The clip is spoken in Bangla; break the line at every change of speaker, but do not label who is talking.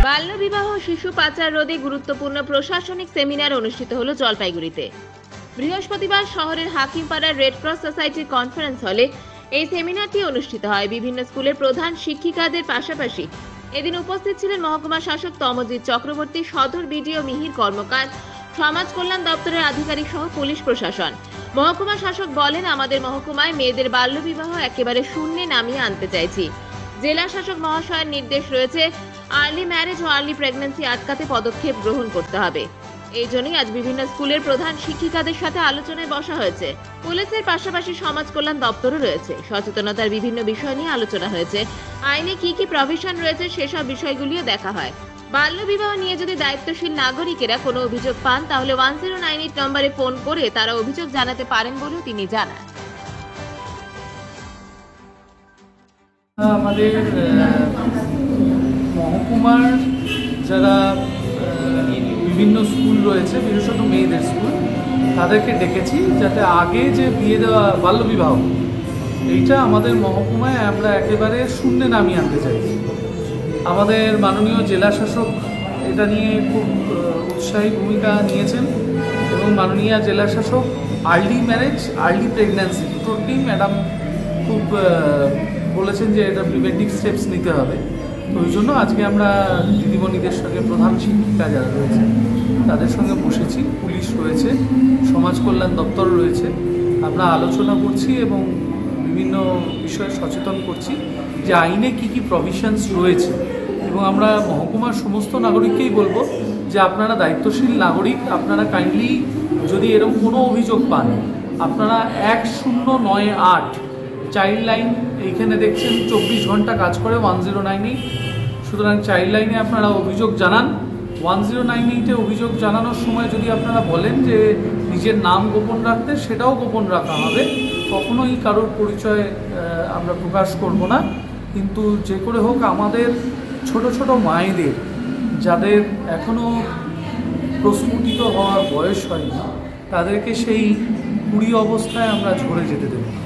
বাল্যবিবাহ শিশু পাচার রোধে গুরুত্বপূর্ণ প্রশাসনিক সেমিনার অনুষ্ঠিত হলো জলপাইগুড়িতে। বৃহস্পতিবার শহরের হাকিমপাড়ার রেড ক্রস সোসাইটির কনফারেন্স হলে এই সেমিনারটি অনুষ্ঠিত হয়। বিভিন্ন স্কুলের প্রধান শিক্ষিকাদের পাশাপাশি এদিন উপস্থিত ছিলেন মহকুমা শাসক তমজিৎ চক্রবর্তী, সদর বিডিও মিহির কর্মকার, সমাজ কল্যাণ দপ্তরের আধিকারিক সহ পুলিশ প্রশাসন। মহকুমা শাসক বলেন, আমাদের মহকুমায় মেয়েদের বাল্যবিবাহ একেবারে শূন্যে নামিয়ে আনতে চাইছি। জেলা শাসক মহাশয়ের নির্দেশ রয়েছে, আর্লি ম্যারেজ ও আর্লি প্রেগন্যান্সি আটকাতে পদক্ষেপ গ্রহণ করতে হবে। এই জন্যই আজ বিভিন্ন স্কুলের প্রধান শিক্ষিকাদের সাথে আলোচনায় বসা হয়েছে। পুলিশের পাশাপাশি সমাজ কল্যাণ দপ্তরও রয়েছে। সচেতনতার বিভিন্ন বিষয় নিয়ে আলোচনা হয়েছে। আইনে কি কি প্রভিশন রয়েছে সেসব বিষয়গুলিও দেখা হয়। বাল্যবিবাহ নিয়ে যদি দায়িত্বশীল নাগরিকেরা কোনো অভিযোগ পান তাহলে 1098 নম্বরে ফোন করে তারা অভিযোগ জানাতে পারেন বলেও তিনি জানান।
আমাদের মহকুমার যারা বিভিন্ন স্কুল রয়েছে, বিশেষত মেয়েদের স্কুল, তাদেরকে ডেকেছি যাতে আগে যে বিয়ে দেওয়া বাল্যবিবাহ এইটা আমাদের মহকুমায় আমরা একেবারে শূন্যে নামিয়ে আনতে চাইছি। আমাদের মাননীয় জেলা শাসক এটা নিয়ে খুব উৎসাহী ভূমিকা নিয়েছেন এবং মাননীয় জেলা শাসক আর্লি ম্যারেজ আর্লি প্রেগন্যান্সি দুটোটি ম্যাডাম খুব বলেছেন যে এটা প্রিভেন্টিভ স্টেপস নিতে হবে। তো ওই জন্য আজকে আমরা দিদিমণিদের সঙ্গে প্রধান শিক্ষিকা যারা রয়েছে তাদের সঙ্গে বসেছি, পুলিশ রয়েছে, সমাজ কল্যাণ দপ্তর রয়েছে, আমরা আলোচনা করছি এবং বিভিন্ন বিষয়ে সচেতন করছি যে আইনে কি কি প্রভিশনস রয়েছে। এবং আমরা মহকুমার সমস্ত নাগরিককেই বলবো যে আপনারা দায়িত্বশীল নাগরিক, আপনারা কাইন্ডলি যদি এরকম কোনো অভিযোগ পান আপনারা 1098 চাইল্ড লাইন এইখানে দেখছেন 24 ঘন্টা কাজ করে 1098। সুতরাং চাইল্ড লাইনে আপনারা অভিযোগ জানান। 1098-এ অভিযোগ জানানোর সময় যদি আপনারা বলেন যে নিজের নাম গোপন রাখতে, সেটাও গোপন রাখা হবে। কখনোই কারোর পরিচয় আমরা প্রকাশ করব না। কিন্তু যে করে হোক আমাদের ছোট ছোট মায়েদের যাদের এখনও প্রস্ফুটিত হওয়ার বয়স হয়নি তাদেরকে সেই কুড়ি অবস্থায় আমরা ঝরে যেতে দেব না।